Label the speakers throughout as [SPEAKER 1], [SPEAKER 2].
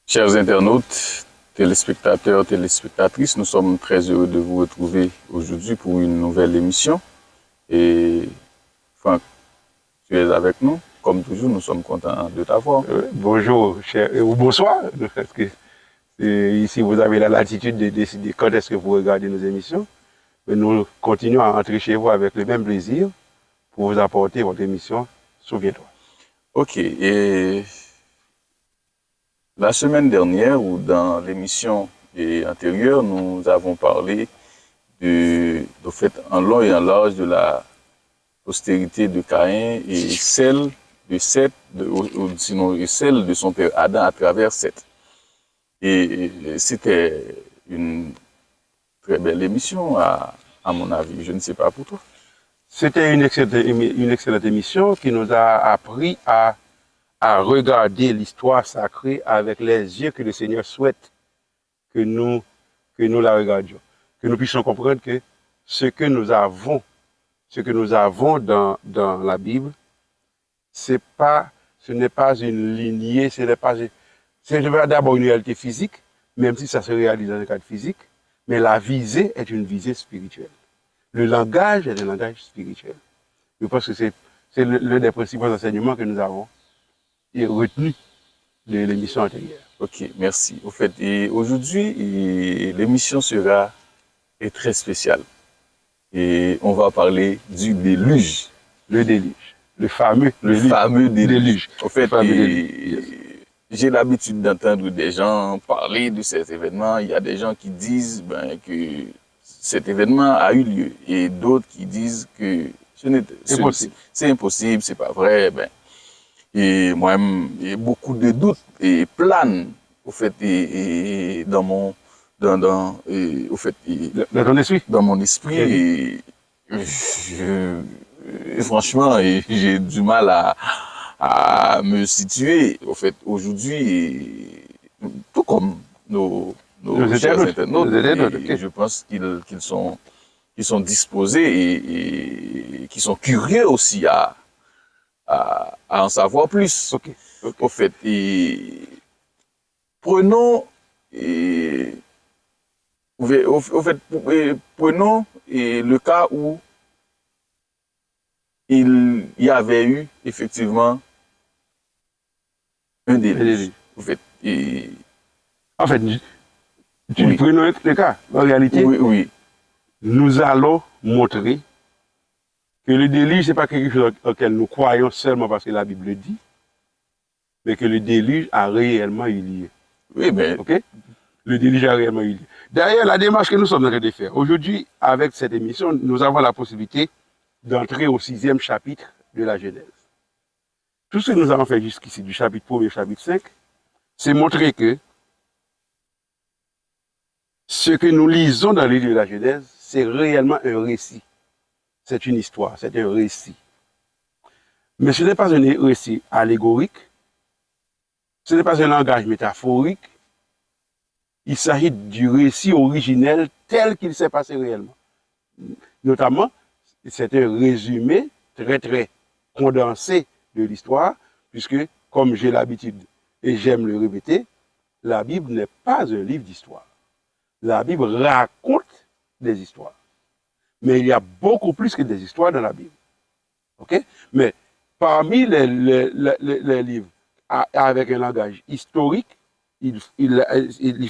[SPEAKER 1] Chers internautes, téléspectateurs, téléspectatrices, nous sommes très heureux de vous retrouver aujourd'hui pour une nouvelle émission. Et Franck, tu es avec nous. Comme toujours, nous sommes contents de t'avoir.
[SPEAKER 2] Bonjour, ou bonsoir. Parce que ici, vous avez la latitude de décider quand est-ce que vous regardez nos émissions. Mais nous continuons à entrer chez vous avec le même plaisir pour vous apporter votre émission Souviens-toi.
[SPEAKER 1] Ok, et la semaine dernière ou dans l'émission antérieure, nous avons parlé de fait en long et en large de la postérité de Caïn et celle de Seth, sinon et celle de son père Adam à travers Seth. Et c'était une très belle émission à mon avis. Je ne sais pas pour toi.
[SPEAKER 2] C'était une excellente émission qui nous a appris à regarder l'histoire sacrée avec les yeux que le Seigneur souhaite que nous la regardions. Que nous puissions comprendre que ce que nous avons dans la Bible, ce n'est pas une lignée, c'est d'abord une réalité physique, même si ça se réalise dans un cadre physique, mais la visée est une visée spirituelle. Le langage est un langage spirituel. Je pense que c'est l'un des principaux enseignements que nous avons retenus de l'émission antérieure.
[SPEAKER 1] Ok, merci. Au fait, aujourd'hui, l'émission sera très spéciale. Et on va parler du déluge.
[SPEAKER 2] Le déluge. Le fameux
[SPEAKER 1] déluge. Au fait, j'ai l'habitude d'entendre des gens parler de cet événement. Il y a des gens qui disent que cet événement a eu lieu et d'autres qui disent que c'est impossible, c'est pas vrai. Et moi-même, il y a beaucoup de doutes et planent au fait dans mon esprit. Et franchement, j'ai du mal à me situer. Au fait, aujourd'hui, tout comme nos chers internautes, je pense qu'ils sont disposés et qui sont curieux aussi à en savoir plus.
[SPEAKER 2] Okay.
[SPEAKER 1] Au fait, prenons le cas où il y avait eu effectivement un déluge.
[SPEAKER 2] En fait, prenons le cas. En réalité,
[SPEAKER 1] oui.
[SPEAKER 2] Nous allons montrer que le déluge, ce n'est pas quelque chose auquel nous croyons seulement parce que la Bible le dit, mais que le déluge a réellement eu lieu.
[SPEAKER 1] Oui, mais...
[SPEAKER 2] OK? Le déluge a réellement eu lieu. D'ailleurs, la démarche que nous sommes en train de faire, aujourd'hui, avec cette émission, nous avons la possibilité d'entrer au 6e chapitre de la Genèse. Tout ce que nous avons fait jusqu'ici, du chapitre 1er au chapitre 5, c'est montrer que ce que nous lisons dans le livre de la Genèse, c'est réellement un récit. C'est une histoire, c'est un récit. Mais ce n'est pas un récit allégorique, ce n'est pas un langage métaphorique, il s'agit du récit originel tel qu'il s'est passé réellement. Notamment, c'est un résumé très très condensé de l'histoire, puisque, comme j'ai l'habitude et j'aime le répéter, la Bible n'est pas un livre d'histoire. La Bible raconte des histoires. Mais il y a beaucoup plus que des histoires dans la Bible. OK? Mais parmi les livres avec un langage historique, il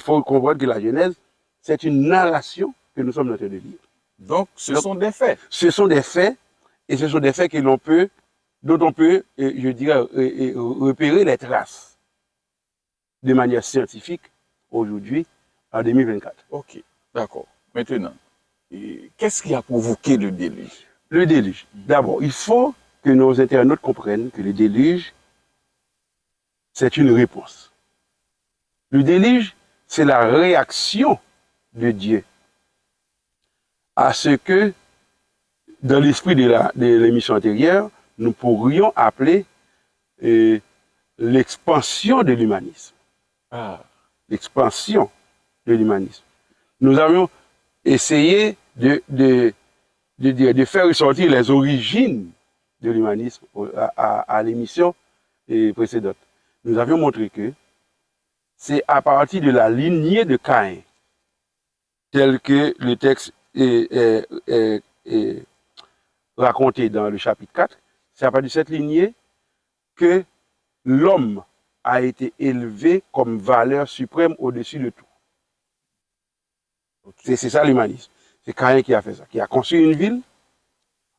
[SPEAKER 2] faut comprendre que la Genèse, c'est une narration que nous sommes en train de lire.
[SPEAKER 1] Donc, ce sont des faits.
[SPEAKER 2] Ce sont des faits, et ce sont des faits dont on peut, je dirais, repérer les traces de manière scientifique aujourd'hui, en 2024.
[SPEAKER 1] Ok, d'accord. Maintenant, qu'est-ce qui a provoqué le déluge?
[SPEAKER 2] Le déluge. D'abord, il faut que nos internautes comprennent que le déluge, c'est une réponse. Le déluge, c'est la réaction de Dieu à ce que, dans l'esprit de l'émission antérieure, nous pourrions appeler l'expansion de l'humanisme. L'expansion de l'humanisme. Nous avions essayé de faire ressortir les origines de l'humanisme à l'émission précédente. Nous avions montré que c'est à partir de la lignée de Caïn, tel que le texte est raconté dans le chapitre 4, c'est à partir de cette lignée que l'homme a été élevé comme valeur suprême au-dessus de tout. C'est ça l'humanisme. C'est Caïn qui a fait ça, qui a construit une ville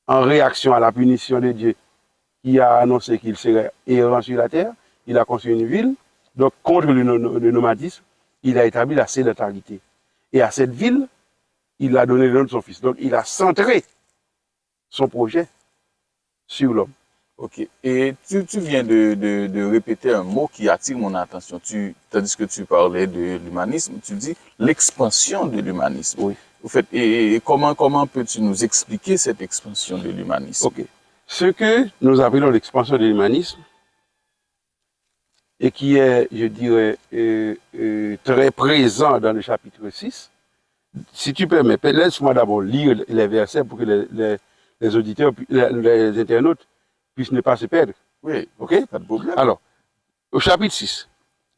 [SPEAKER 2] en réaction à la punition de Dieu, qui a annoncé qu'il serait errant sur la terre. Il a construit une ville, donc contre le nomadisme, il a établi la sédentarité. Et à cette ville, il a donné le nom de son fils. Donc il a centré son projet sur l'homme.
[SPEAKER 1] Ok. Et tu viens de répéter un mot qui attire mon attention. Tandis que tu parlais de l'humanisme, tu dis l'expansion de l'humanisme.
[SPEAKER 2] Oui.
[SPEAKER 1] Au fait, et comment peux-tu nous expliquer cette expansion de l'humanisme?
[SPEAKER 2] Ok. Ce que nous appelons l'expansion de l'humanisme, et qui est, je dirais, très présent dans le chapitre 6, si tu permets, laisse-moi d'abord lire les versets pour que les auditeurs, les internautes puissent ne pas se perdre.
[SPEAKER 1] Oui,
[SPEAKER 2] ok,
[SPEAKER 1] pas de problème.
[SPEAKER 2] Alors, au chapitre 6,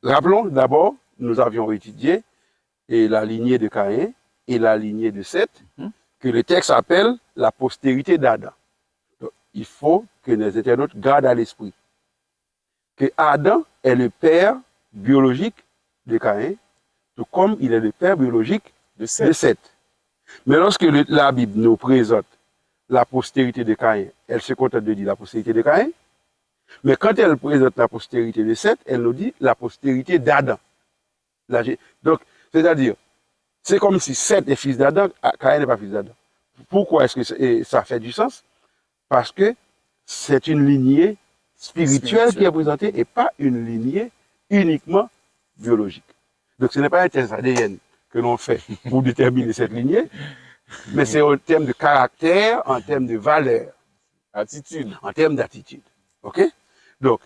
[SPEAKER 2] rappelons d'abord, nous avions étudié la lignée de Caïn et la lignée de Seth, que le texte appelle la postérité d'Adam. Donc, il faut que les internautes gardent à l'esprit que Adam est le père biologique de Caïn, tout comme il est le père biologique de Seth. Mais lorsque la Bible nous présente la postérité de Caïn, elle se contente de dire la postérité de Caïn, mais quand elle présente la postérité de Seth, elle nous dit la postérité d'Adam. Donc, c'est-à-dire, c'est comme si Seth est fils d'Adam, Caïn n'est pas fils d'Adam. Pourquoi est-ce que ça fait du sens? Parce que c'est une lignée spirituelle qui est présentée et pas une lignée uniquement biologique. Donc ce n'est pas un test ADN que l'on fait pour déterminer cette lignée, mais c'est en termes de caractère, en termes de valeur,
[SPEAKER 1] attitude,
[SPEAKER 2] en termes d'attitude. Ok? Donc,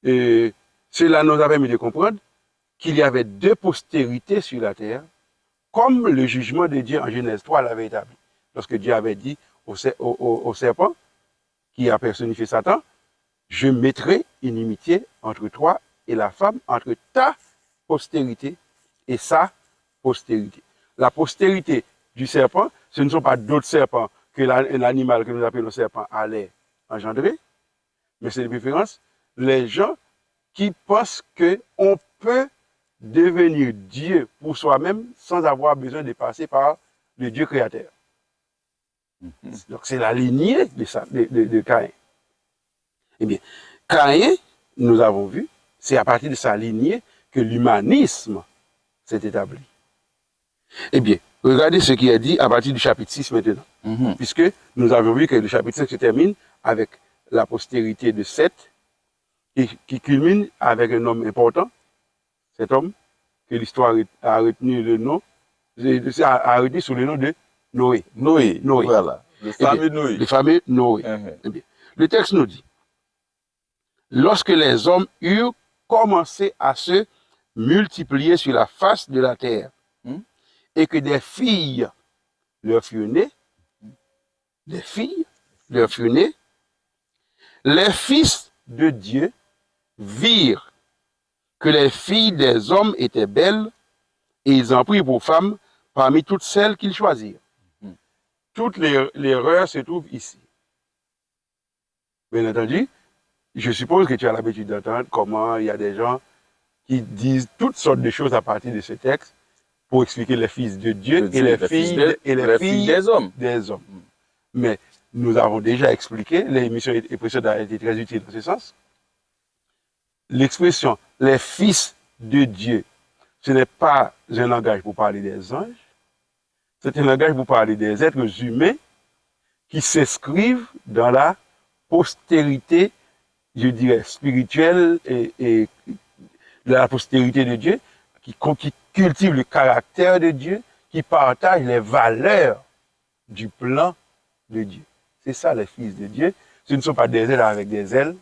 [SPEAKER 2] cela nous a permis de comprendre qu'il y avait deux postérités sur la terre, comme le jugement de Dieu en Genèse 3 l'avait établi. Lorsque Dieu avait dit au serpent, qui a personnifié Satan, je mettrai inimitié entre toi et la femme, entre ta postérité et sa postérité. La postérité du serpent, ce ne sont pas d'autres serpents que l'animal que nous appelons serpent allait engendrer, mais c'est de préférence les gens qui pensent qu'on peut devenir Dieu pour soi-même sans avoir besoin de passer par le Dieu créateur. Donc c'est la lignée de Caïn. Eh bien, Caïn, nous avons vu, c'est à partir de sa lignée que l'humanisme s'est établi. Eh bien, regardez ce qui est dit à partir du chapitre 6 maintenant. Puisque nous avons vu que le chapitre 5 se termine avec la postérité de Seth, et qui culmine avec un homme important, cet homme que l'histoire a retenu le nom, a retenu sous le nom de Noé.
[SPEAKER 1] Noé. Voilà. Le fameux Noé.
[SPEAKER 2] Le fameux Noé. Eh bien, le texte nous dit, lorsque les hommes eurent commencé à se multiplier sur la face de la terre, et que des filles leur furent nées, les fils de Dieu virent que les filles des hommes étaient belles, et ils en prirent pour femmes parmi toutes celles qu'ils choisirent. Toute l'erreur se trouve ici. Bien entendu, je suppose que tu as l'habitude d'entendre comment il y a des gens qui disent toutes sortes de choses à partir de ce texte pour expliquer les fils de Dieu et les filles
[SPEAKER 1] des hommes.
[SPEAKER 2] Mais nous avons déjà expliqué, l'émission précédente a été très utile dans ce sens. L'expression les fils de Dieu, ce n'est pas un langage pour parler des anges, c'est un langage pour parler des êtres humains qui s'inscrivent dans la postérité, je dirais, spirituelle et de la postérité de Dieu, qui cultive le caractère de Dieu, qui partage les valeurs du plan de Dieu. C'est ça les fils de Dieu. Ce ne sont pas des êtres avec des ailes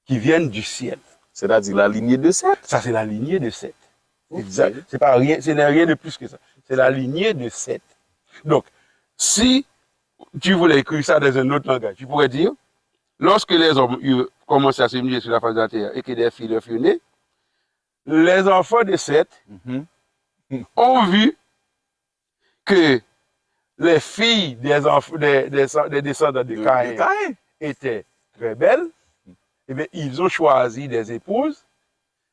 [SPEAKER 2] qui viennent du ciel.
[SPEAKER 1] C'est-à-dire la lignée de Seth.
[SPEAKER 2] Ça, c'est la lignée de Seth. Exact. C'est pas rien, ce n'est rien de plus que ça. C'est la lignée de Seth. Donc, si tu voulais écrire ça dans un autre langage, tu pourrais dire, lorsque les hommes eurent commencé à se multiplier sur la face de la terre et que des filles leur furent nées, les enfants de Seth
[SPEAKER 1] Mhm.
[SPEAKER 2] ont vu que les filles des descendants de
[SPEAKER 1] De
[SPEAKER 2] Caïn
[SPEAKER 1] Caïn.
[SPEAKER 2] étaient très belles, eh bien, ils ont choisi des épouses.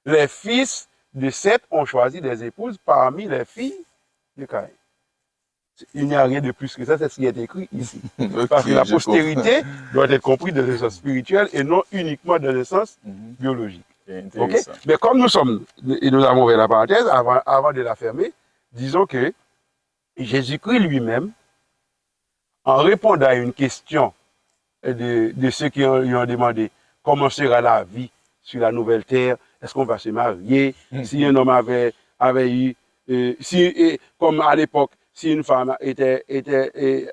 [SPEAKER 2] Les fils de Seth ont choisi des épouses parmi les filles de Caïn. Il n'y a rien de plus que ça, c'est ce qui est écrit ici.
[SPEAKER 1] Ok,
[SPEAKER 2] Parce que la
[SPEAKER 1] je comprends.
[SPEAKER 2] postérité doit être comprise dans le sens spirituel et non uniquement dans le sens
[SPEAKER 1] Mhm.
[SPEAKER 2] biologique.
[SPEAKER 1] C'est
[SPEAKER 2] Ok?
[SPEAKER 1] intéressant.
[SPEAKER 2] Mais comme nous sommes, et nous avons ouvert la parenthèse, avant de la fermer, disons que Jésus-Christ lui-même, en répondant à une question de ceux qui lui ont demandé comment sera la vie sur la nouvelle terre, est-ce qu'on va se marier, si un homme avait eu, comme à l'époque, si une femme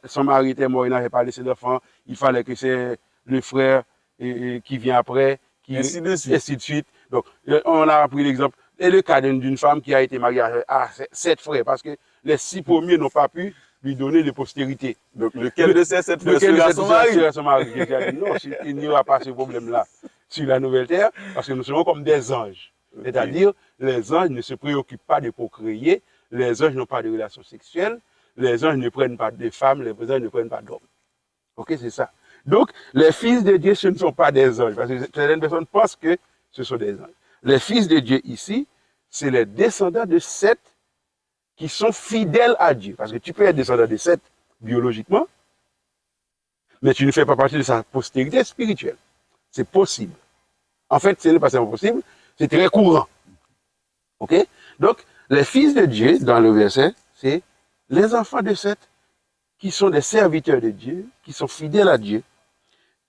[SPEAKER 2] son mari était mort, il n'avait pas laissé d'enfant, il fallait que c'est le frère qui vient après,
[SPEAKER 1] Ainsi de suite.
[SPEAKER 2] ainsi de suite. Donc, on a pris l'exemple, et le cas d'une femme qui a été mariée à 7 frères, parce que les 6 premiers n'ont pas pu lui donner de postérité.
[SPEAKER 1] Donc, lequel de ces sept frères
[SPEAKER 2] Lequel
[SPEAKER 1] sera
[SPEAKER 2] de
[SPEAKER 1] son mari?
[SPEAKER 2] sera son mari? Jésus a dit non, il n'y aura pas ce problème-là sur la nouvelle terre, parce que nous serons comme des anges.
[SPEAKER 1] Ok.
[SPEAKER 2] C'est-à-dire, les anges ne se préoccupent pas de procréer, les anges n'ont pas de relations sexuelles, les anges ne prennent pas de femmes, les anges ne prennent pas d'hommes. Ok, c'est ça. Donc, les fils de Dieu, ce ne sont pas des anges, parce que certaines personnes pensent que ce sont des anges. Les fils de Dieu ici, c'est les descendants de Seth qui sont fidèles à Dieu. Parce que tu peux être descendant de Seth biologiquement, mais tu ne fais pas partie de sa postérité spirituelle. C'est possible. En fait, ce n'est pas seulement possible, c'est très courant. Ok? Donc, les fils de Dieu, dans le verset, c'est les enfants de Seth qui sont des serviteurs de Dieu, qui sont fidèles à Dieu,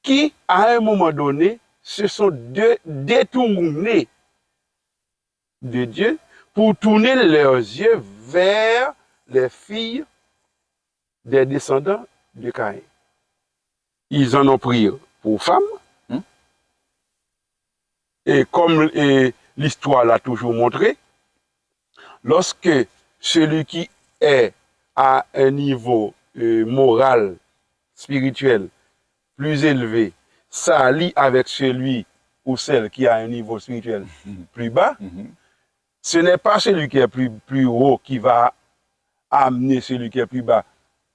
[SPEAKER 2] qui, à un moment donné, se sont détournés de Dieu pour tourner leurs yeux vers les filles des descendants de Caïn. Ils en ont pris pour femmes. Et comme l'histoire l'a toujours montré, lorsque celui qui est à un niveau moral, spirituel plus élevé, s'allie avec celui ou celle qui a un niveau spirituel plus bas, ce n'est pas celui qui est plus haut qui va amener celui qui est plus bas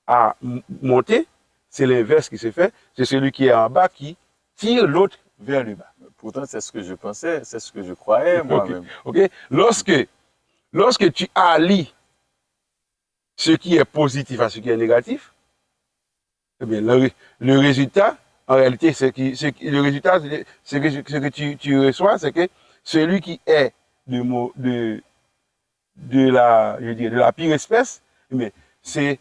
[SPEAKER 2] à monter, c'est l'inverse qui se fait, c'est celui qui est en bas qui tire l'autre vers le bas.
[SPEAKER 1] Pourtant, c'est ce que je pensais, c'est ce que je croyais moi-même.
[SPEAKER 2] Okay. Lorsque tu allies ce qui est positif à ce qui est négatif, eh bien, le résultat, en réalité, ce que tu reçois, c'est que celui qui est de la pire espèce, eh bien, c'est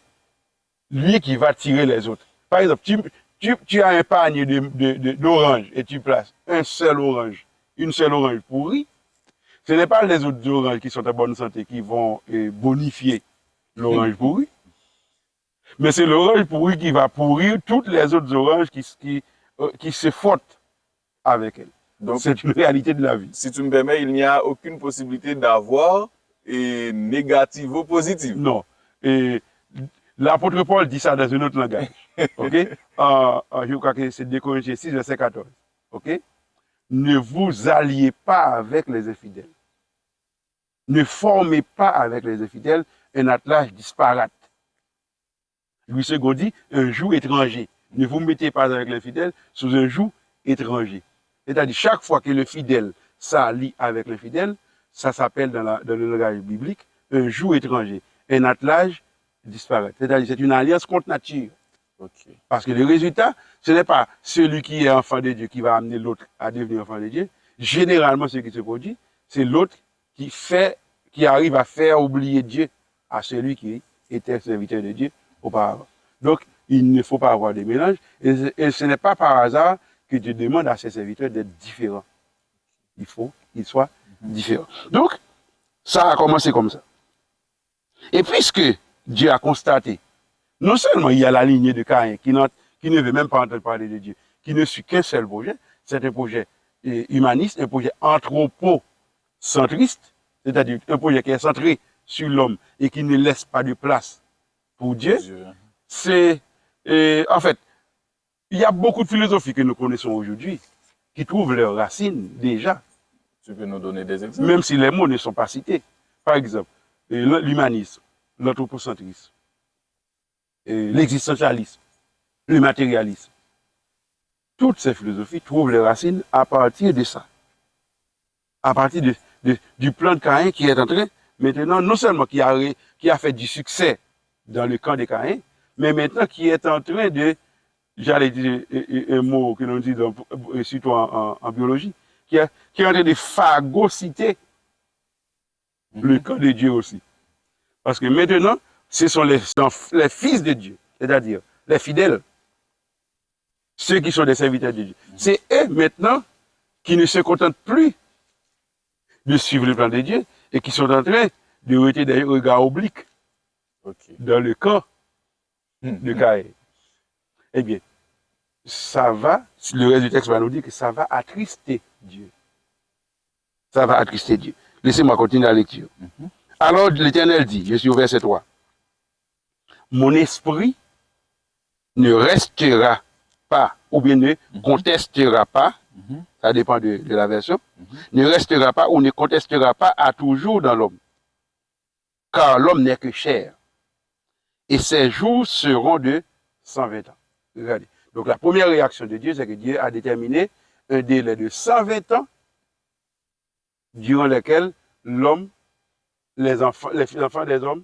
[SPEAKER 2] lui qui va tirer les autres. Par exemple, tu as un panier d'oranges et tu places une seule orange pourrie. Ce n'est pas les autres oranges qui sont en bonne santé qui vont bonifier l'orange pourrie, mais c'est l'orange pourrie qui va pourrir toutes les autres oranges qui se frottent avec elle. Donc, c'est une réalité de la vie.
[SPEAKER 1] Si tu me permets, il n'y a aucune possibilité d'avoir négative ou positive.
[SPEAKER 2] Non. Et l'apôtre Paul dit ça dans un autre langage. Ok? Je crois que c'est 2 Corinthiens 6, verset 14. Ok? Ne vous alliez pas avec les infidèles. Ne formez pas avec les infidèles un attelage disparate. Louis II dit un joug étranger. Ne vous mettez pas avec les fidèles sous un joug étranger. C'est-à-dire, chaque fois que le fidèle s'allie avec l'infidèle, ça s'appelle dans le langage biblique un joug étranger, un attelage disparate. C'est-à-dire, c'est une alliance contre nature.
[SPEAKER 1] Okay.
[SPEAKER 2] Parce que le résultat, ce n'est pas celui qui est enfant de Dieu qui va amener l'autre à devenir enfant de Dieu. Généralement, ce qui se produit, c'est l'autre qui arrive à faire oublier Dieu à celui qui était serviteur de Dieu auparavant. Donc, il ne faut pas avoir de mélange. Et ce n'est pas par hasard que Dieu demande à ses serviteurs d'être différents. Il faut qu'ils soient différents. Donc, ça a commencé comme ça. Et puisque Dieu a constaté, non seulement il y a la lignée de Caïn qui ne veut même pas entendre parler de Dieu, qui ne suit qu'un seul projet, c'est un projet humaniste, un projet anthropocentriste, c'est-à-dire un projet qui est centré sur l'homme et qui ne laisse pas de place pour Dieu. C'est, en fait, il y a beaucoup de philosophies que nous connaissons aujourd'hui qui trouvent leurs racines déjà
[SPEAKER 1] Tu peux nous donner des exemples?
[SPEAKER 2] Même si les mots ne sont pas cités. Par exemple, l'humanisme, l'anthropocentrisme, l'existentialisme, le matérialisme. Toutes ces philosophies trouvent les racines à partir de ça. À partir du plan de Caïn qui est en train, maintenant, non seulement qui a fait du succès dans le camp de Caïn, mais maintenant qui est en train de, j'allais dire un mot que l'on dit surtout en biologie, qui est en train de phagocyter le camp de Dieu aussi. Parce que maintenant, ce sont les fils de Dieu, c'est-à-dire les fidèles, ceux qui sont des serviteurs de Dieu. C'est eux maintenant qui ne se contentent plus de suivre le plan de Dieu et qui sont en train de jeter des regards obliques dans le camp de Caïn. Eh bien, ça va, le reste du texte va nous dire que ça va attrister Dieu. Ça va attrister Dieu. Laissez-moi continuer la lecture. Alors l'Éternel dit, je suis au verset 3, mon esprit ne restera pas, ou bien ne contestera pas, ça dépend de la version, ne restera pas ou ne contestera pas à toujours dans l'homme. Car l'homme n'est que chair. Et ses jours seront de 120 ans. Regardez. Donc la première réaction de Dieu, c'est que Dieu a déterminé un délai de 120 ans durant lequel l'homme, les enfants des hommes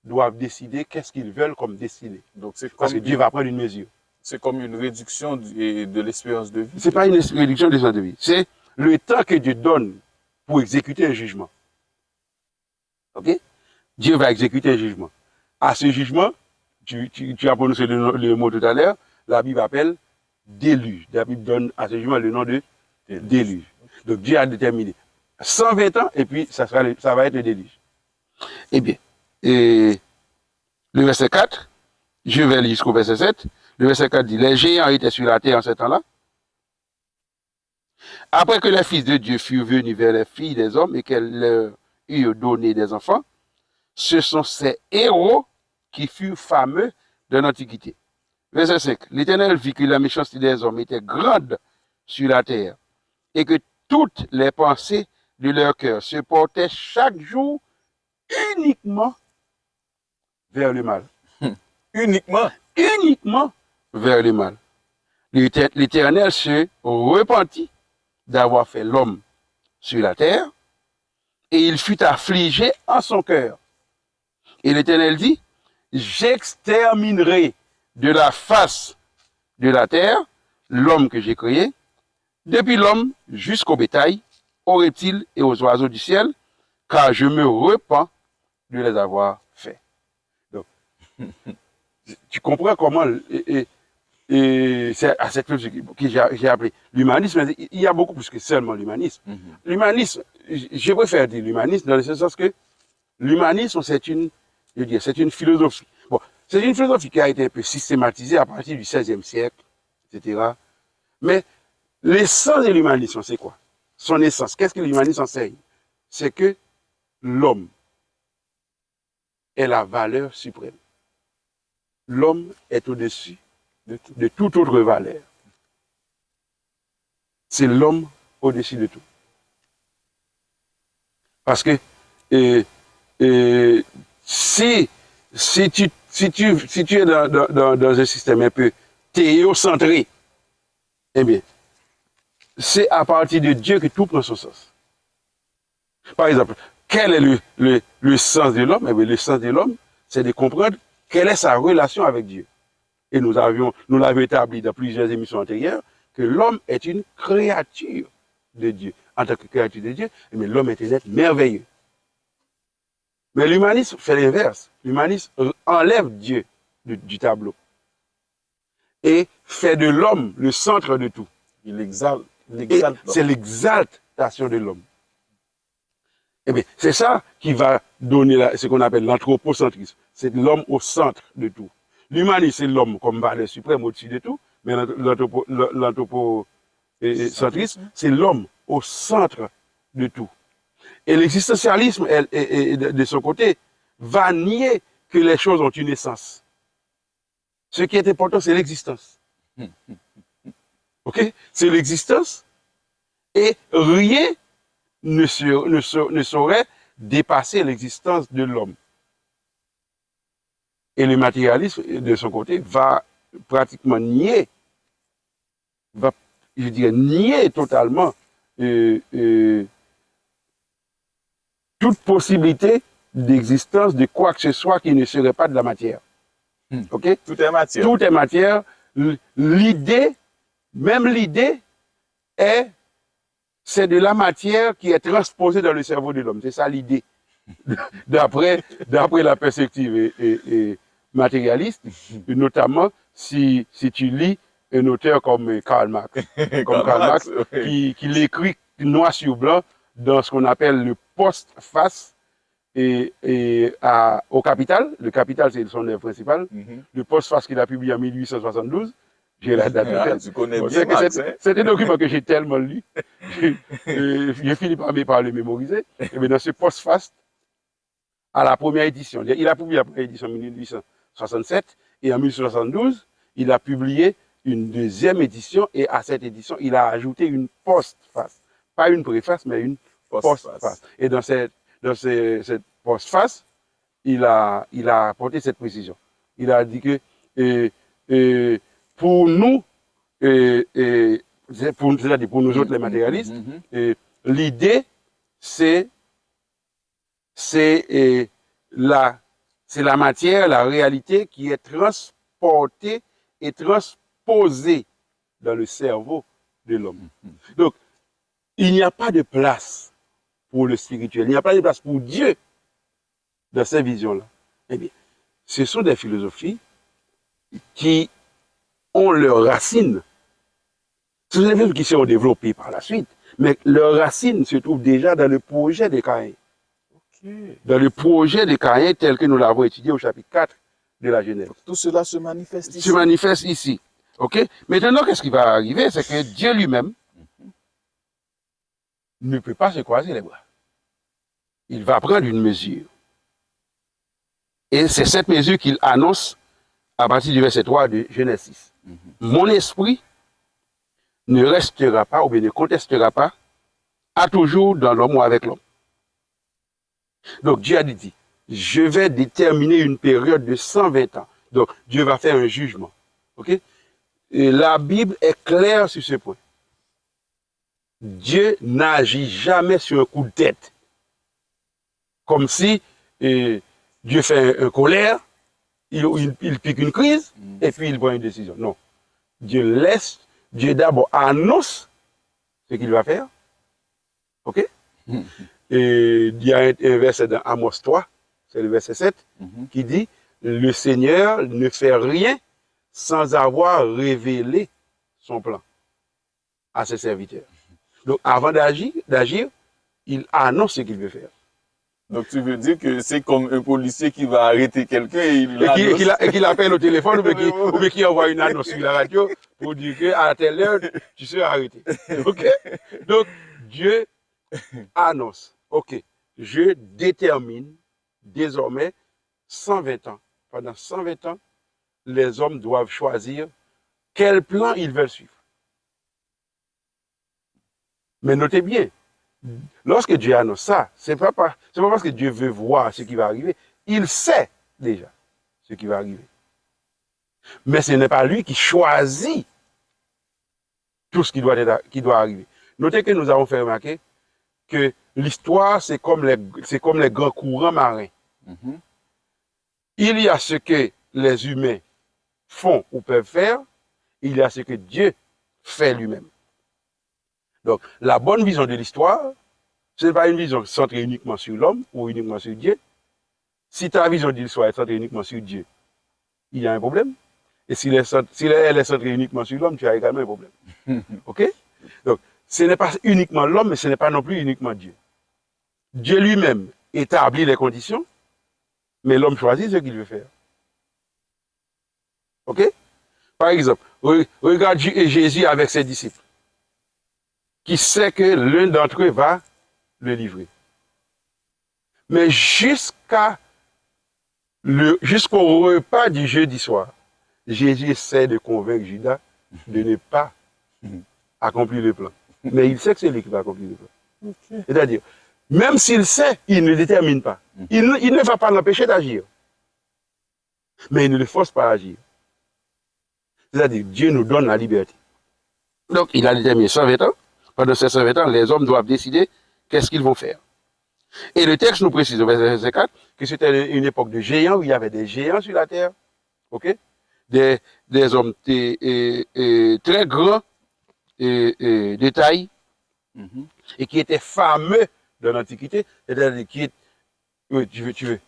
[SPEAKER 2] doivent décider qu'est-ce qu'ils veulent comme destinée. Donc parce que Dieu va prendre une mesure. C'est
[SPEAKER 1] comme une réduction de l'espérance de vie.
[SPEAKER 2] Ce n'est pas une réduction de l'espérance de vie. C'est le temps que Dieu donne pour exécuter un jugement. Ok? Dieu va exécuter un jugement. À ce jugement, tu as prononcé le mot tout à l'heure, la Bible appelle déluge. La Bible donne à ce jugement le nom de déluge. Donc Dieu a déterminé 120 ans et puis ça va être le déluge. Eh bien, le verset 4, je vais lire jusqu'au verset 7. Le verset 4 dit, les géants étaient sur la terre en ce temps-là. Après que les fils de Dieu furent venus vers les filles des hommes et qu'elles leur eurent donné des enfants, ce sont ces héros qui furent fameux de l'Antiquité. Verset 5. L'Éternel vit que la méchanceté des hommes était grande sur la terre et que toutes les pensées de leur cœur se portaient chaque jour uniquement vers le mal. Uniquement vers le mal. L'Éternel se repentit d'avoir fait l'homme sur la terre et il fut affligé en son cœur. Et l'Éternel dit, j'exterminerai de la face de la terre l'homme que j'ai créé, depuis l'homme jusqu'au bétail, aux reptiles et aux oiseaux du ciel, car je me repens de les avoir faits. Donc, tu comprends comment, c'est à cette chose que j'ai appelé l'humanisme, il y a beaucoup plus que seulement l'humanisme. L'humanisme, je préfère dire l'humanisme dans le sens que l'humanisme, c'est une philosophie. Bon, c'est une philosophie qui a été un peu systématisée à partir du XVIe siècle, etc. Mais l'essence de l'humanisme, c'est quoi? Son essence, qu'est-ce que l'humanisme enseigne? C'est que l'homme est la valeur suprême. L'homme est au-dessus de toute autre valeur. C'est l'homme au-dessus de tout. Parce que si tu es dans un système un peu théocentré, eh bien, c'est à partir de Dieu que tout prend son sens. Par exemple, quel est le sens de l'homme? Eh bien, le sens de l'homme, c'est de comprendre quelle est sa relation avec Dieu. Et nous l'avions établi dans plusieurs émissions antérieures, que l'homme est une créature de Dieu. En tant que créature de Dieu, eh bien, l'homme est un être merveilleux. Mais l'humanisme fait l'inverse. L'humanisme enlève Dieu du tableau et fait de l'homme le centre de tout.
[SPEAKER 1] Il exalte.
[SPEAKER 2] C'est l'exaltation de l'homme. Eh bien, c'est ça qui va donner ce qu'on appelle l'anthropocentrisme. C'est l'homme au centre de tout. L'humanisme, c'est l'homme comme valeur suprême au-dessus de tout, mais l'anthropocentrisme, c'est l'homme au centre de tout. Et l'existentialisme, de son côté, va nier que les choses ont une essence. Ce qui est important, c'est l'existence. Ok? C'est l'existence et rien ne saurait dépasser l'existence de l'homme. Et le matérialisme, de son côté, va pratiquement nier, je dirais, nier totalement toute possibilité d'existence de quoi que ce soit qui ne serait pas de la matière. OK?
[SPEAKER 1] Tout est matière.
[SPEAKER 2] Tout est matière. L'idée, même l'idée, c'est de la matière qui est transposée dans le cerveau de l'homme. C'est ça l'idée. D'après la perspective matérialiste, notamment si tu lis un auteur comme Karl Marx, qui l'écrit noir sur blanc dans ce qu'on appelle le post-face au Capital. Le Capital, c'est son œuvre principale. Le post-face qu'il a publié en 1872. J'ai la date.
[SPEAKER 1] Tu connais bien Marx, hein?
[SPEAKER 2] C'est un document que j'ai tellement lu. J'ai fini par le mémoriser. Et bien dans ce post-face, à la première édition, il a publié la première édition en 1867 et en 1872, il a publié une deuxième édition et à cette édition, il a ajouté une post-face. Pas une préface, mais une post-face. Et dans cette post-face, il a apporté cette précision. Il a dit que pour nous, c'est-à-dire pour nous autres les matérialistes, l'idée, c'est la matière, la réalité qui est transportée et transposée dans le cerveau de l'homme. Donc, il n'y a pas de place pour le spirituel, il n'y a pas de place pour Dieu dans ces visions-là. Eh bien, ce sont des philosophies qui ont leurs racines. Ce sont des philosophies qui seront développées par la suite, mais leurs racines se trouvent déjà dans le projet des Caïns. Dans le projet des Caïns tel que nous l'avons étudié au chapitre 4 de la Genèse.
[SPEAKER 1] Tout cela se manifeste ici.
[SPEAKER 2] Se manifeste ici. OK? Maintenant, qu'est-ce qui va arriver? C'est que Dieu lui-même ne peut pas se croiser les bras. Il va prendre une mesure. Et c'est cette mesure qu'il annonce à partir du verset 3 de Genèse 6. Mon esprit ne restera pas ou bien ne contestera pas à toujours dans l'homme ou avec l'homme. Donc Dieu a dit, je vais déterminer une période de 120 ans. Donc Dieu va faire un jugement. OK? Et la Bible est claire sur ce point. Dieu n'agit jamais sur un coup de tête. Comme si Dieu fait un colère, il pique une crise, et puis il prend une décision. Non. Dieu d'abord annonce ce qu'il va faire. OK? Et il y a un verset dans Amos 3, c'est le verset 7, qui dit, le Seigneur ne fait rien sans avoir révélé son plan à ses serviteurs. Donc avant d'agir, il annonce ce qu'il veut faire.
[SPEAKER 1] Donc tu veux dire que c'est comme un policier qui va arrêter quelqu'un et
[SPEAKER 2] qu'il appelle au téléphone ou bien qu'il envoie une annonce sur la radio pour dire qu'à telle heure, tu seras arrêté. OK? Donc Dieu annonce. OK, je détermine désormais 120 ans. Pendant 120 ans, les hommes doivent choisir quel plan ils veulent suivre. Mais notez bien, lorsque Dieu annonce ça, c'est pas parce que Dieu veut voir ce qui va arriver. Il sait déjà ce qui va arriver. Mais ce n'est pas lui qui choisit tout ce qui doit arriver. Notez que nous avons fait remarquer que l'histoire, c'est comme les grands courants marins. Il y a ce que les humains font ou peuvent faire, il y a ce que Dieu fait lui-même. Donc, la bonne vision de l'histoire, ce n'est pas une vision centrée uniquement sur l'homme ou uniquement sur Dieu. Si ta vision de l'histoire est centrée uniquement sur Dieu, il y a un problème. Et si elle est centrée uniquement sur l'homme, tu as également un problème. OK? Donc, ce n'est pas uniquement l'homme, mais ce n'est pas non plus uniquement Dieu. Dieu lui-même établit les conditions, mais l'homme choisit ce qu'il veut faire. OK? Par exemple, regarde Jésus avec ses disciples, qui sait que l'un d'entre eux va le livrer. Mais jusqu'au repas du jeudi soir, Jésus essaie de convaincre Judas de ne pas accomplir le plan. Mais il sait que c'est lui qui va accomplir le plan.
[SPEAKER 1] Ok.
[SPEAKER 2] C'est-à-dire, même s'il sait, il ne détermine pas. Il ne va pas l'empêcher d'agir. Mais il ne le force pas à agir. C'est-à-dire, Dieu nous donne la liberté. Donc, il a déterminé 120 ans. Pendant ces 120 ans, les hommes doivent décider qu'est-ce qu'ils vont faire. Et le texte nous précise au verset 54 que c'était une époque de géants où il y avait des géants sur la terre. Ok? Des hommes très grands de taille
[SPEAKER 1] Mhm.
[SPEAKER 2] et qui étaient fameux dans l'Antiquité. C'est-à-dire qui est... Oui, tu veux.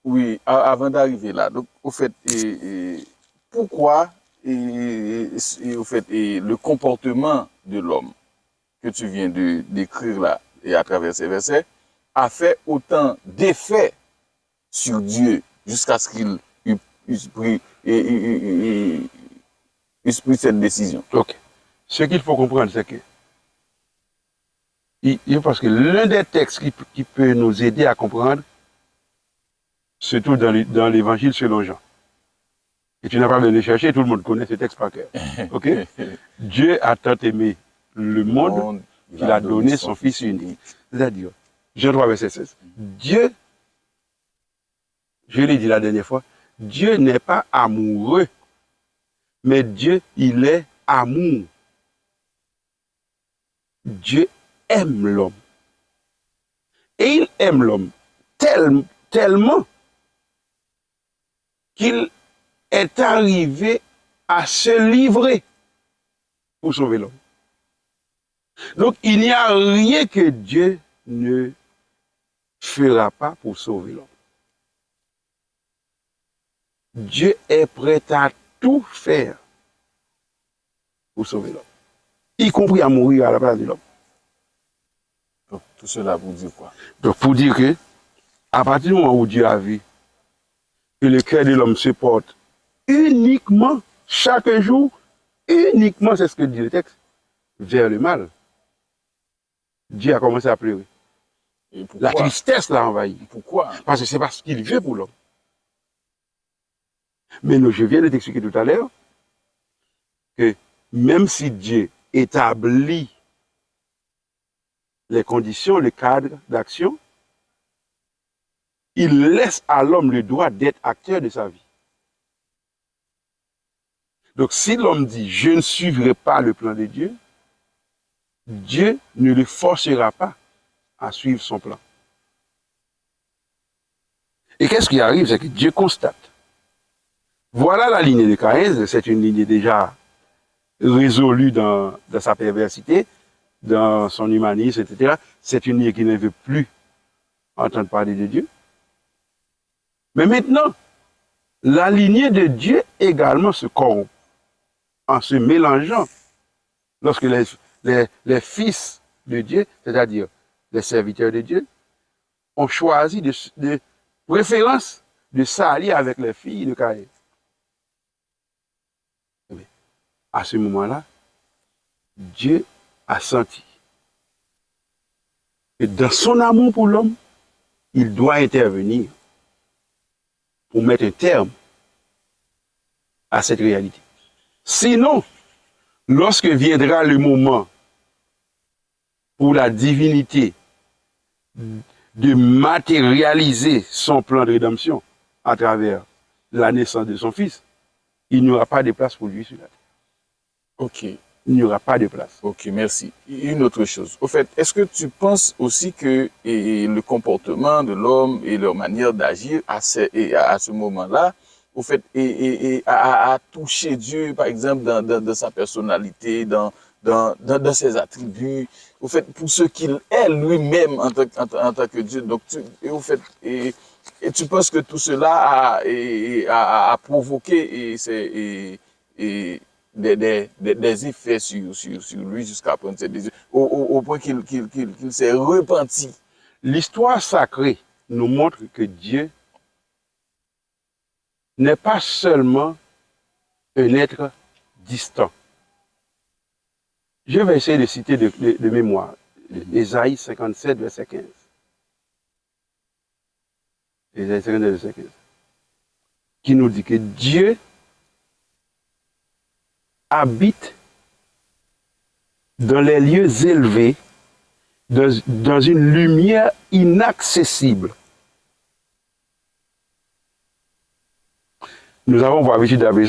[SPEAKER 1] Oui, avant d'arriver là, donc au fait, pourquoi au fait, le comportement de l'homme que tu viens de décrire là et à travers ces versets a fait autant d'effets sur Dieu jusqu'à ce qu'il eusse pris cette décision.
[SPEAKER 2] Ok. Ce qu'il faut comprendre, c'est que parce que l'un des textes qui peut nous aider à comprendre, se trouve dans l'évangile selon Jean. Et tu n'as pas besoin de chercher, tout le monde connaît ce texte par cœur. Ok? Dieu a tant aimé le monde qu'il a donné son Fils unique. C'est-à-dire, Jean 3, verset 16. Dieu, je l'ai dit la dernière fois, Dieu n'est pas amoureux, mais Dieu, il est amour. Dieu aime l'homme. Et il aime l'homme tellement qu'il est arrivé à se livrer pour sauver l'homme. Donc, il n'y a rien que Dieu ne fera pas pour sauver l'homme. Dieu est prêt à tout faire pour sauver l'homme, y compris à mourir à la place de l'homme.
[SPEAKER 1] Donc, tout cela pour dire quoi?
[SPEAKER 2] Donc, pour dire que, à partir du moment où Dieu a vu que le cœur de l'homme se porte uniquement, chaque jour, uniquement, c'est ce que dit le texte, vers le mal, Dieu a commencé à pleurer.
[SPEAKER 1] Et pourquoi?
[SPEAKER 2] La tristesse l'a envahi.
[SPEAKER 1] Pourquoi?
[SPEAKER 2] Parce que c'est parce qu'il veut pour l'homme. Mais je viens de t'expliquer tout à l'heure que même si Dieu établit les conditions, le cadre d'action, il laisse à l'homme le droit d'être acteur de sa vie. Donc si l'homme dit « je ne suivrai pas le plan de Dieu », Dieu ne le forcera pas à suivre son plan. Et qu'est-ce qui arrive? C'est que Dieu constate. Voilà la lignée de Caïn, c'est une lignée déjà résolue dans sa perversité, dans son humanisme, etc. C'est une lignée qui ne veut plus entendre parler de Dieu. Mais maintenant, la lignée de Dieu également se corrompt en se mélangeant lorsque les fils de Dieu, c'est-à-dire les serviteurs de Dieu, ont choisi de préférence de s'allier avec les filles de Caïn. À ce moment-là, Dieu a senti que dans son amour pour l'homme, il doit intervenir pour mettre un terme à cette réalité. Sinon, lorsque viendra le moment pour la divinité de matérialiser son plan de rédemption à travers la naissance de son fils, il n'y aura pas de place pour lui sur la terre.
[SPEAKER 1] Ok.
[SPEAKER 2] Il n'y aura pas de place.
[SPEAKER 1] Ok, merci. Une autre chose. Au fait, est-ce que tu penses aussi que le comportement de l'homme et leur manière d'agir à ce moment-là, au fait, a touché Dieu, par exemple, dans sa personnalité, dans ses attributs, au fait, pour ce qu'il est lui-même en tant que Dieu. Donc, au fait, et tu penses que tout cela a provoqué des effets sur lui jusqu'à prendre cette décision, au point qu'il s'est repenti.
[SPEAKER 2] L'histoire sacrée nous montre que Dieu n'est pas seulement un être distant. Je vais essayer de citer de mémoire Ésaïe 57, verset 15. Ésaïe 57, verset 15. Qui nous dit que Dieu habite dans les lieux élevés dans une lumière inaccessible. Nous avons pour habitude d'appeler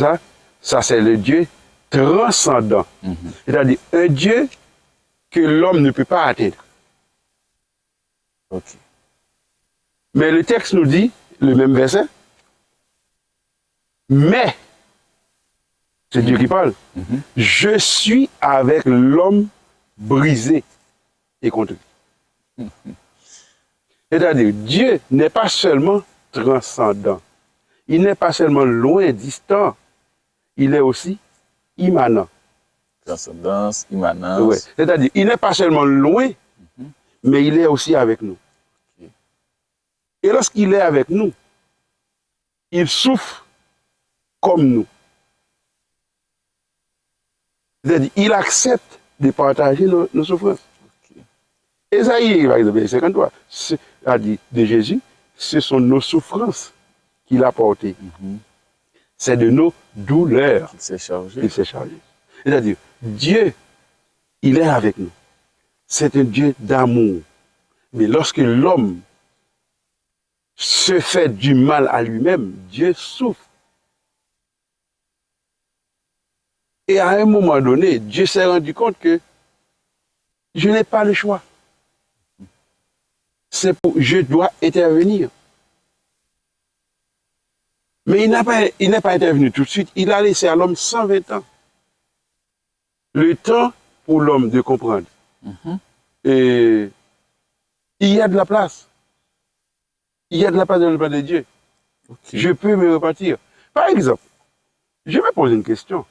[SPEAKER 2] ça, c'est le Dieu transcendant. C'est-à-dire un Dieu que l'homme ne peut pas atteindre.
[SPEAKER 1] Ok.
[SPEAKER 2] Mais le texte nous dit, le même verset, mais, c'est Dieu qui parle, je suis avec l'homme brisé et contrit. C'est-à-dire, Dieu n'est pas seulement transcendant, il n'est pas seulement loin, distant, il est aussi immanent.
[SPEAKER 1] Transcendance, immanence.
[SPEAKER 2] Ouais. C'est-à-dire, il n'est pas seulement loin, mais il est aussi avec nous.
[SPEAKER 1] Ok.
[SPEAKER 2] Et lorsqu'il est avec nous, il souffre comme nous. C'est-à-dire, il accepte de partager nos souffrances.
[SPEAKER 1] Ok.
[SPEAKER 2] Ésaïe, par exemple, 53, a dit de Jésus, ce sont nos souffrances qu'il a portées. C'est de nos douleurs
[SPEAKER 1] Il s'est chargé.
[SPEAKER 2] qu'il s'est chargé. C'est-à-dire, Dieu, il est avec nous. C'est un Dieu d'amour. Mais lorsque l'homme se fait du mal à lui-même, Dieu souffre. Et à un moment donné, Dieu s'est rendu compte que je n'ai pas le choix. Je dois intervenir. Mais il n'est pas intervenu tout de suite. Il a laissé à l'homme 120 ans. Le temps pour l'homme de comprendre. Et il y a de la place. Il y a de la place dans le plan de Dieu.
[SPEAKER 1] Okay.
[SPEAKER 2] Je peux me repartir. Par exemple, je vais poser une question.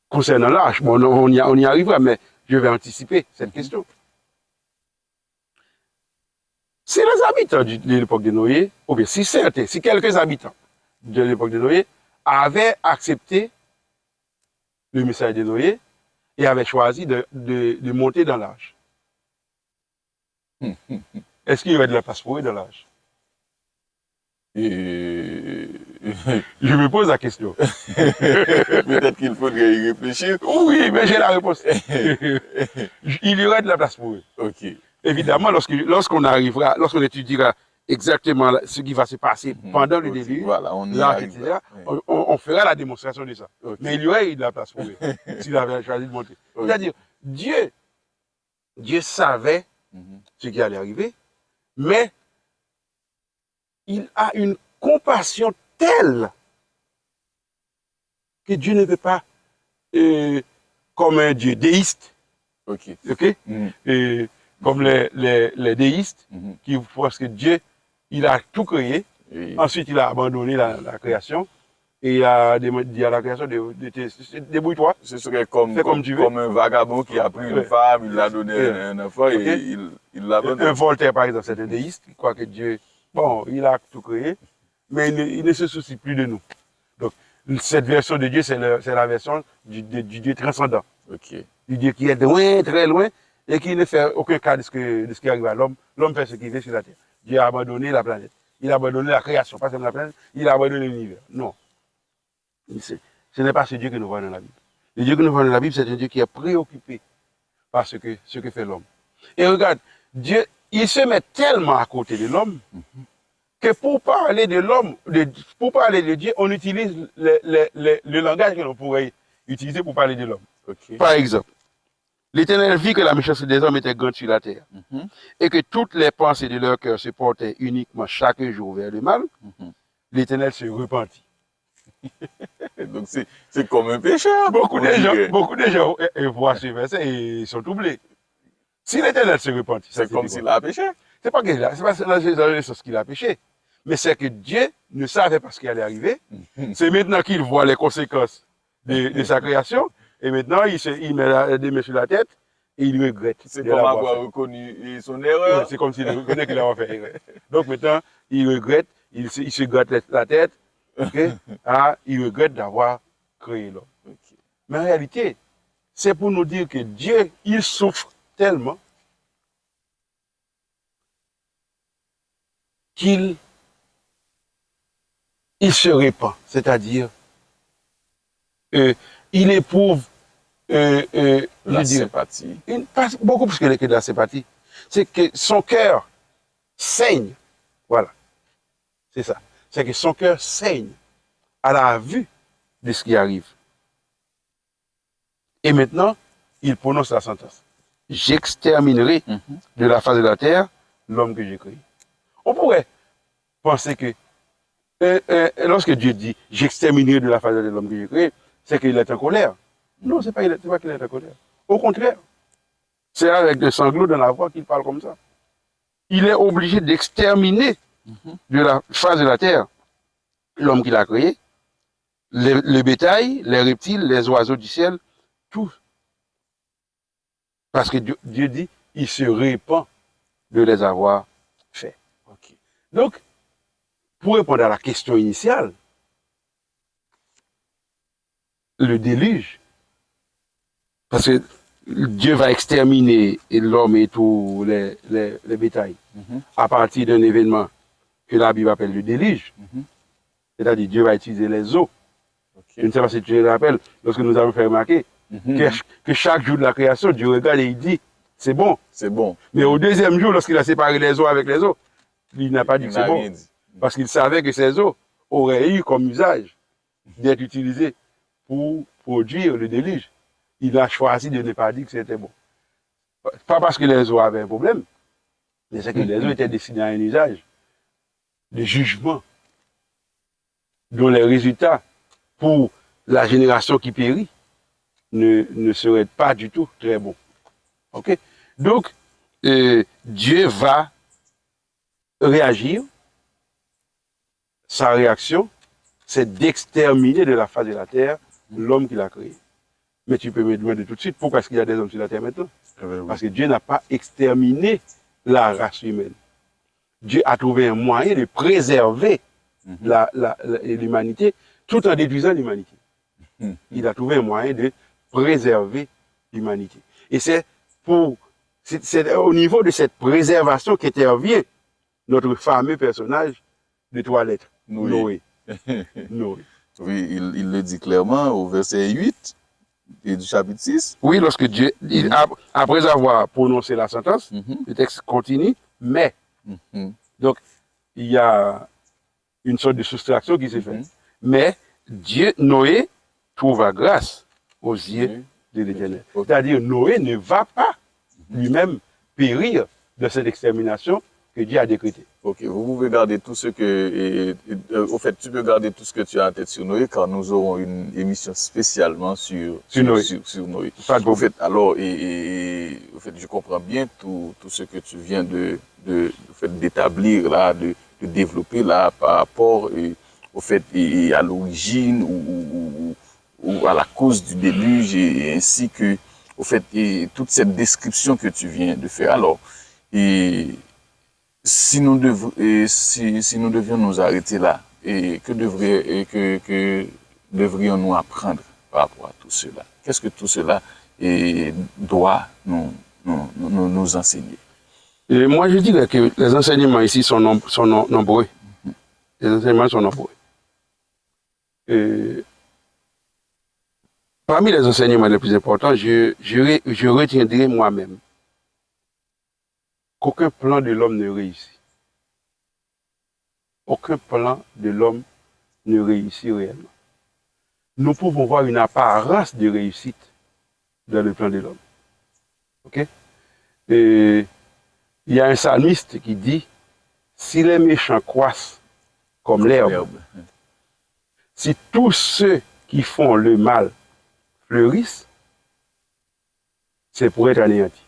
[SPEAKER 2] Concernant l'âge, bon, on y arrivera, mais je vais anticiper cette question. Si les habitants de l'époque de Noé, ou bien si quelques habitants de l'époque de Noé avaient accepté le message de Noé et avaient choisi de monter dans l'âge, est-ce qu'il y aurait de la place pour eux dans l'âge?
[SPEAKER 1] Je
[SPEAKER 2] me pose la question.
[SPEAKER 1] Peut-être qu'il faudrait y réfléchir.
[SPEAKER 2] Oui, mais j'ai la réponse. Il y aurait de la place pour eux.
[SPEAKER 1] Ok.
[SPEAKER 2] Évidemment, lorsqu'on étudiera exactement ce qui va se passer pendant le déluge,
[SPEAKER 1] voilà,
[SPEAKER 2] on fera la démonstration de ça.
[SPEAKER 1] Okay.
[SPEAKER 2] Mais il y aurait de la place pour eux, s'il avait choisi de monter. Okay. C'est-à-dire, Dieu savait ce qui allait arriver, mais il a une compassion telle que Dieu ne veut pas, comme un Dieu déiste,
[SPEAKER 1] okay.
[SPEAKER 2] Comme les déistes, qui pensent que Dieu, il a tout créé, ensuite il a abandonné la création, et il a dit à la création, débrouille-toi.
[SPEAKER 1] Ce serait comme un vagabond qui a pris une femme, il l'a donné un enfant, et il l'abandonne.
[SPEAKER 2] Un Voltaire, par exemple, c'est un déiste, qui croit que Dieu, bon, il a tout créé, mais il ne se soucie plus de nous. Donc, cette version de Dieu, c'est la version du Dieu transcendant.
[SPEAKER 1] Okay.
[SPEAKER 2] Du Dieu qui est loin, très loin, et qui ne fait aucun cas de ce qui arrive à l'homme. L'homme fait ce qu'il veut sur la terre. Dieu a abandonné la planète. Il a abandonné la création, pas seulement la planète, il a abandonné l'univers. Non. Ce n'est pas ce Dieu que nous voyons dans la Bible. Le Dieu que nous voyons dans la Bible, c'est un Dieu qui est préoccupé par ce que fait l'homme. Et regarde, Dieu, il se met tellement à côté de l'homme que pour parler de l'homme, pour parler de Dieu, on utilise le langage que l'on pourrait utiliser pour parler de l'homme.
[SPEAKER 1] Okay.
[SPEAKER 2] Par exemple, l'Éternel vit que la méchanceté des hommes était grande sur la terre, et que toutes les pensées de leur cœur se portaient uniquement chaque jour vers le mal. L'Éternel se repentit.
[SPEAKER 1] Donc c'est comme un pécheur.
[SPEAKER 2] Beaucoup de gens voient ce verset et ils sont troublés. Si l'Éternel se repentit,
[SPEAKER 1] c'est comme s'il a péché.
[SPEAKER 2] C'est pas ce qu'il a péché, mais c'est que Dieu ne savait pas ce qui allait arriver. C'est maintenant qu'il voit les conséquences de sa création. Et maintenant, il met des mains sur la tête et il regrette.
[SPEAKER 1] C'est comme avoir reconnu son erreur.
[SPEAKER 2] C'est comme s'il reconnaît qu'il a fait erreur. Donc maintenant, il regrette, il se gratte la tête, okay? Il regrette d'avoir créé l'homme. Okay. Mais en réalité, c'est pour nous dire que Dieu, il souffre tellement qu'il se répand. C'est-à-dire, il éprouve
[SPEAKER 1] La
[SPEAKER 2] je dirais,
[SPEAKER 1] sympathie.
[SPEAKER 2] beaucoup plus que de la sympathie. C'est que son cœur saigne. Voilà, c'est ça. C'est que son cœur saigne à la vue de ce qui arrive. Et maintenant, il prononce la sentence. J'exterminerai de la face de la terre l'homme que j'ai créé. On pourrait penser que lorsque Dieu dit j'exterminerai de la face de la terre l'homme que j'ai créé, c'est qu'il est en colère. Non, c'est pas qu'il est en colère. Au contraire, c'est avec des sanglots dans la voix qu'il parle comme ça. Il est obligé d'exterminer de la face de la terre l'homme qu'il a créé, le bétail, les reptiles, les oiseaux du ciel, tout. Parce que Dieu dit, il se répand de les avoir faits. Okay. Donc, pour répondre à la question initiale, le déluge, parce que Dieu va exterminer l'homme et tous les bétails à partir d'un événement que la Bible appelle le déluge. C'est-à-dire Dieu va utiliser les eaux. Okay. Je ne sais pas si tu te rappelles, lorsque nous avons fait remarquer que chaque jour de la création, Dieu regarde et il dit, c'est bon.
[SPEAKER 1] C'est bon.
[SPEAKER 2] Mais au deuxième jour, lorsqu'il a séparé les eaux avec les eaux, il n'a pas dit que c'est bon. Parce qu'il savait que ces eaux auraient eu comme usage d'être utilisées pour produire le déluge. Il a choisi de ne pas dire que c'était bon. Pas parce que les eaux avaient un problème, mais c'est que les eaux étaient destinées à un usage de jugement, dont les résultats pour la génération qui périt ne seraient pas du tout très bons. Okay? Donc, Dieu va réagir. Sa réaction, c'est d'exterminer de la face de la terre l'homme qu'il a créé. Mais tu peux me demander tout de suite, pourquoi est-ce qu'il y a des hommes sur la terre maintenant? Parce que Dieu n'a pas exterminé la race humaine. Dieu a trouvé un moyen de préserver l'humanité tout en détruisant l'humanité. Il a trouvé un moyen de préserver l'humanité. Et c'est au niveau de cette préservation qu'intervient notre fameux personnage de 3 lettres, Noé. Noé.
[SPEAKER 1] Oui, il le dit clairement au verset 8 du chapitre 6.
[SPEAKER 2] Oui, lorsque Dieu, après avoir prononcé la sentence, le texte continue, mais. Donc, il y a une sorte de soustraction qui s'est faite. Mais Noé trouva grâce aux yeux de l'Éternel. C'est-à-dire, Noé ne va pas lui-même périr de cette extermination que Dieu a décrétée.
[SPEAKER 1] Ok, vous pouvez garder tout ce que... au fait, tu peux garder tout ce que tu as en tête sur Noé, car nous aurons une émission spécialement sur Noé.
[SPEAKER 2] Pas de
[SPEAKER 1] au fait, alors, au fait, je comprends bien tout ce que tu viens d'établir là, de développer là, par rapport au fait, à l'origine ou à la cause du déluge, et ainsi que, au fait, toute cette description que tu viens de faire. Alors, si nous devions nous arrêter là, que devrions-nous apprendre par rapport à tout cela? Qu'est-ce que tout cela doit nous enseigner?
[SPEAKER 2] Et moi, je dirais que les enseignements ici sont nombreux. Les enseignements sont nombreux. Parmi les enseignements les plus importants, je retiendrai moi-même qu'aucun plan de l'homme ne réussit. Aucun plan de l'homme ne réussit réellement. Nous pouvons voir une apparence de réussite dans le plan de l'homme. Ok? Et il y a un psalmiste qui dit, si les méchants croissent comme l'herbe, si tous ceux qui font le mal fleurissent, c'est pour être anéanti.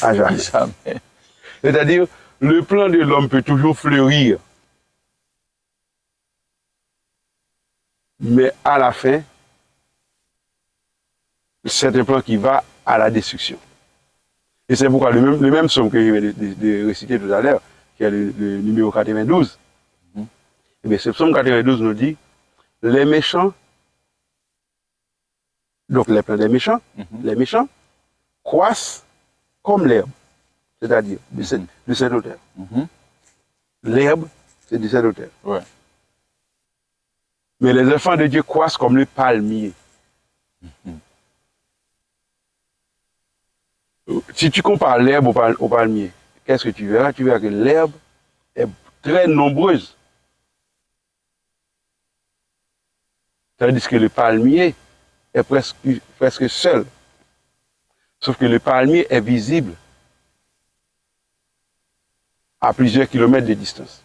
[SPEAKER 2] À jamais. C'est-à-dire, le plan de l'homme peut toujours fleurir. Mais à la fin, c'est un plan qui va à la destruction. Et c'est pourquoi le même psaume que je viens de réciter tout à l'heure, qui est le numéro 92, et bien ce psaume 92 nous dit, les méchants, donc les plans des méchants, les méchants croissent comme l'herbe, c'est-à-dire de cette hauteur. L'herbe, c'est de cette hauteur.
[SPEAKER 1] Ouais.
[SPEAKER 2] Mais les enfants de Dieu croissent comme le palmier. Si tu compares l'herbe au palmier, qu'est-ce que tu verras? Tu verras que l'herbe est très nombreuse. Tandis que le palmier est presque seul. Sauf que le palmier est visible à plusieurs kilomètres de distance.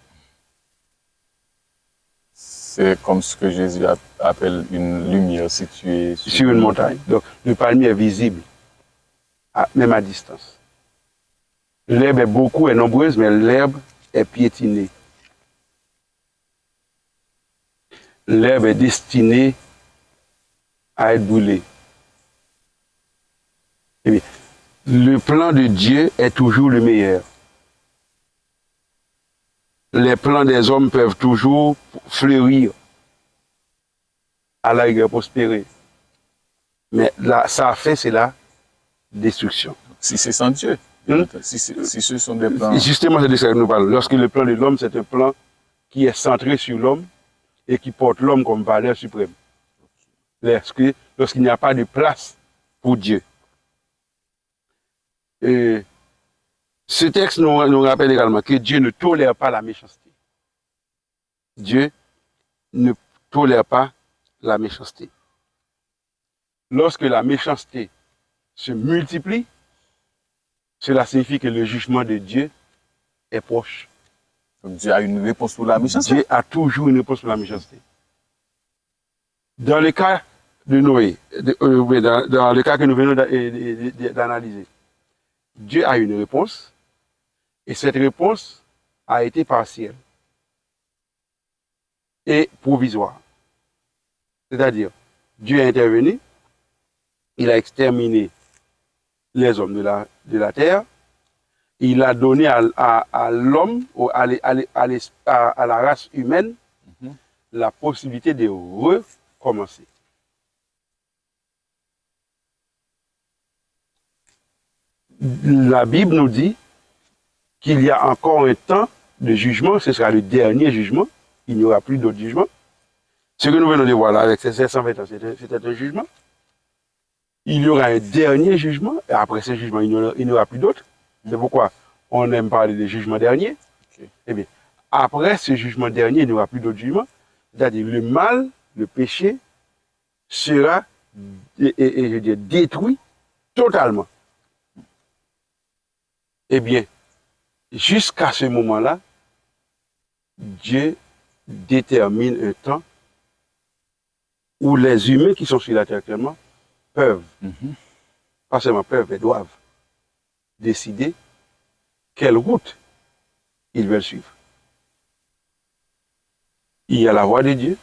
[SPEAKER 1] C'est comme ce que Jésus appelle une lumière située
[SPEAKER 2] sur une montagne. Donc, le palmier est visible, même à distance. L'herbe est nombreuse, mais l'herbe est piétinée. L'herbe est destinée à être brûlée. Eh bien, le plan de Dieu est toujours le meilleur. Les plans des hommes peuvent toujours fleurir, à la rigueur prospérer. Mais là, ça a fait, c'est la destruction.
[SPEAKER 1] Si c'est sans Dieu, si ce sont des plans...
[SPEAKER 2] Justement, c'est de ça que nous parlons. Lorsque le plan de l'homme, c'est un plan qui est centré sur l'homme et qui porte l'homme comme valeur suprême. Lorsqu'il n'y a pas de place pour Dieu. Et ce texte nous rappelle également que Dieu ne tolère pas la méchanceté. Dieu ne tolère pas la méchanceté. Lorsque la méchanceté se multiplie, cela signifie que le jugement de Dieu est proche.
[SPEAKER 1] Donc Dieu a une réponse pour la méchanceté.
[SPEAKER 2] Dieu a toujours une réponse pour la méchanceté. Dans le cas de Noé, dans le cas que nous venons d'analyser, Dieu a une réponse et cette réponse a été partielle et provisoire. C'est-à-dire, Dieu est intervenu, il a exterminé les hommes de la terre, il a donné à l'homme, à la race humaine, la possibilité de recommencer. La Bible nous dit qu'il y a encore un temps de jugement, ce sera le dernier jugement, il n'y aura plus d'autres jugements. Ce que nous venons de voir là avec ces 720 ans, c'était un jugement. Il y aura un dernier jugement, et après ce jugement, il n'y aura plus d'autres. C'est pourquoi on aime parler de jugement dernier. Okay. Eh bien, après ce jugement dernier, il n'y aura plus d'autres jugements. C'est-à-dire le mal, le péché, sera détruit totalement. Eh bien, jusqu'à ce moment-là, Dieu détermine un temps où les humains qui sont sur la terre actuellement peuvent, pas seulement peuvent, mais doivent décider quelle route ils veulent suivre. Il y a la voie de Dieu,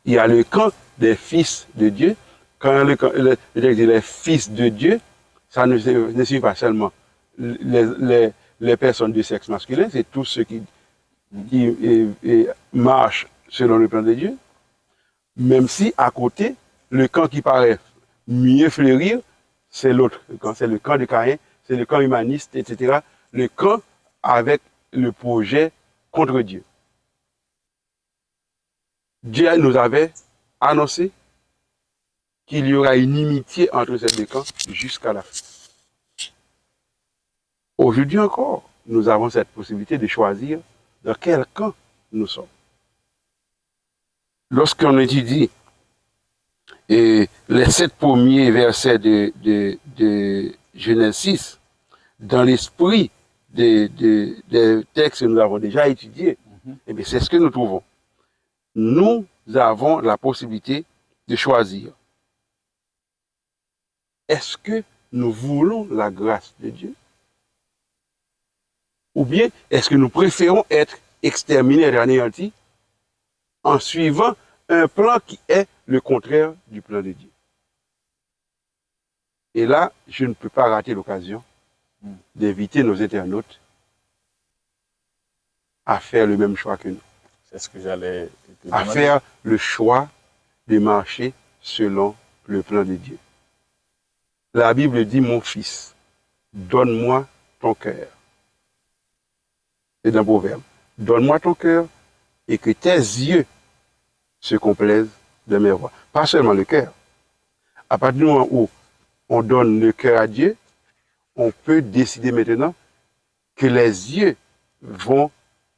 [SPEAKER 2] il y a le camp des fils de Dieu. Quand le texte dit les fils de Dieu, ça ne signifie pas seulement les personnes du sexe masculin, c'est tous ceux qui marchent selon le plan de Dieu, même si à côté, le camp qui paraît mieux fleurir, c'est l'autre camp, c'est le camp de Caïn, c'est le camp humaniste, etc. Le camp avec le projet contre Dieu. Dieu nous avait annoncé qu'il y aura une inimitié entre ces deux camps jusqu'à la fin. Aujourd'hui encore, nous avons cette possibilité de choisir dans quel camp nous sommes. Lorsqu'on étudie les 7 premiers versets de Genèse 6, dans l'esprit des textes que nous avons déjà étudiés, eh bien, c'est ce que nous trouvons. Nous avons la possibilité de choisir. Est-ce que nous voulons la grâce de Dieu? Ou bien est-ce que nous préférons être exterminés et anéantis en suivant un plan qui est le contraire du plan de Dieu? Et là, je ne peux pas rater l'occasion d'inviter nos internautes à faire le même choix que nous.
[SPEAKER 1] C'est ce que j'allais te
[SPEAKER 2] demander. À faire le choix de marcher selon le plan de Dieu. La Bible dit, mon fils, donne-moi ton cœur. C'est dans Proverbe. Donne-moi ton cœur et que tes yeux se complaisent de mes voies. Pas seulement le cœur. À partir du moment où on donne le cœur à Dieu, on peut décider maintenant que les yeux vont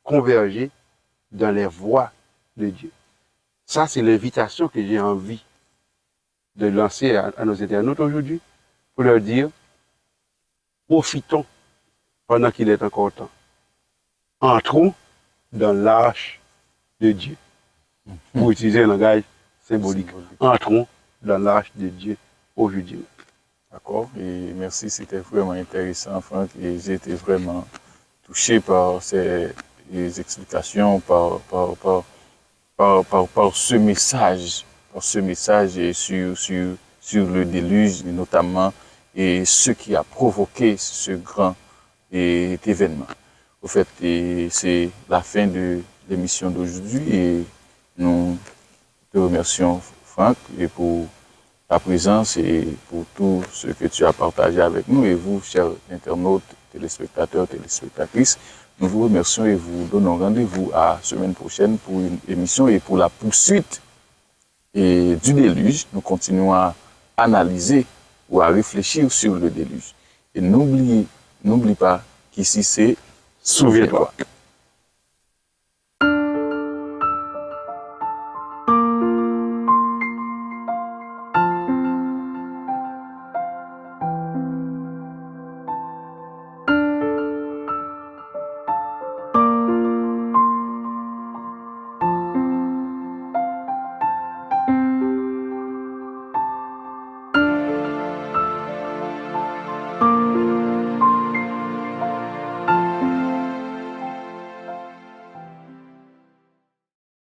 [SPEAKER 2] converger dans les voies de Dieu. Ça, c'est l'invitation que j'ai envie de lancer à nos internautes aujourd'hui pour leur dire, profitons pendant qu'il est encore temps. Entrons dans l'arche de Dieu. Pour utiliser un langage symbolique. Entrons dans l'arche de Dieu aujourd'hui.
[SPEAKER 1] D'accord. Et merci, c'était vraiment intéressant, Franck. Et j'ai été vraiment touché par ces explications, par ce message, et sur le déluge, notamment, et ce qui a provoqué ce grand événement. Au fait, c'est la fin de l'émission d'aujourd'hui et nous te remercions, Franck, et pour ta présence et pour tout ce que tu as partagé avec nous. Et vous, chers internautes, téléspectateurs, téléspectatrices, nous vous remercions et vous donnons rendez-vous à la semaine prochaine pour une émission et pour la poursuite du déluge. Nous continuons à analyser ou à réfléchir sur le déluge. Et n'oublie pas qu'ici c'est Souviens-toi.